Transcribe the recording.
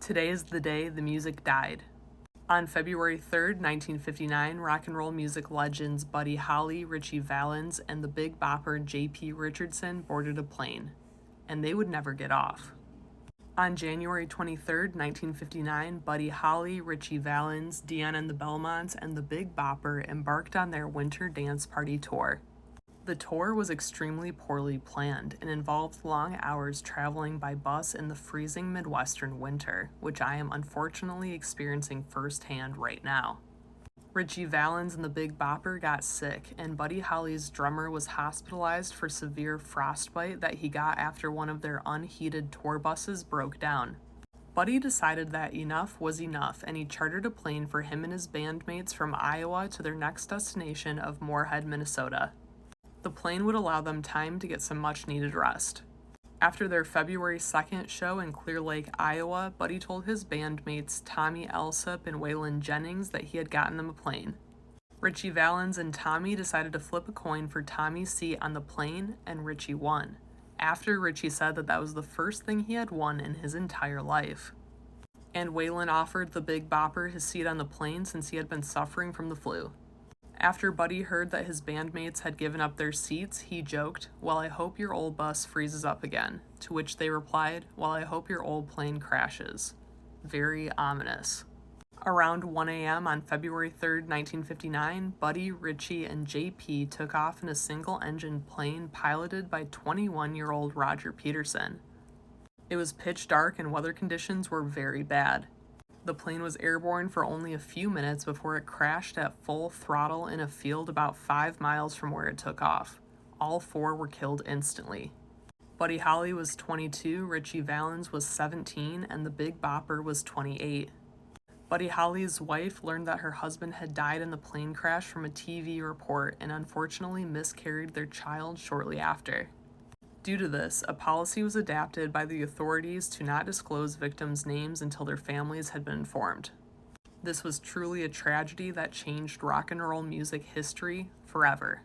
Today is the day the music died. On February 3rd, 1959, rock and roll music legends Buddy Holly, Ritchie Valens, and the Big Bopper J.P. Richardson boarded a plane, and they would never get off. On January 23rd, 1959, Buddy Holly, Ritchie Valens, Dion and the Belmonts, and the Big Bopper embarked on their winter dance party tour. The tour was extremely poorly planned and involved long hours traveling by bus in the freezing Midwestern winter, which I am unfortunately experiencing firsthand right now. Ritchie Valens and the Big Bopper got sick, and Buddy Holly's drummer was hospitalized for severe frostbite that he got after one of their unheated tour buses broke down. Buddy decided that enough was enough, and he chartered a plane for him and his bandmates from Iowa to their next destination of Moorhead, Minnesota. The plane would allow them time to get some much-needed rest. After their February 2nd show in Clear Lake, Iowa, Buddy told his bandmates Tommy Alsop and Waylon Jennings that he had gotten them a plane. Ritchie Valens and Tommy decided to flip a coin for Tommy's seat on the plane, and Ritchie won, after Ritchie said that was the first thing he had won in his entire life. And Waylon offered the Big Bopper his seat on the plane since he had been suffering from the flu. After Buddy heard that his bandmates had given up their seats, he joked, "Well, I hope your old bus freezes up again," to which they replied, "Well, I hope your old plane crashes." Very ominous. Around 1 a.m. on February 3rd, 1959, Buddy, Ritchie, and JP took off in a single-engine plane piloted by 21-year-old Roger Peterson. It was pitch dark and weather conditions were very bad. The plane was airborne for only a few minutes before it crashed at full throttle in a field about 5 miles from where it took off. All four were killed instantly. Buddy Holly was 22, Ritchie Valens was 17, and the Big Bopper was 28. Buddy Holly's wife learned that her husband had died in the plane crash from a TV report and unfortunately miscarried their child shortly after. Due to this, a policy was adopted by the authorities to not disclose victims' names until their families had been informed. This was truly a tragedy that changed rock and roll music history forever.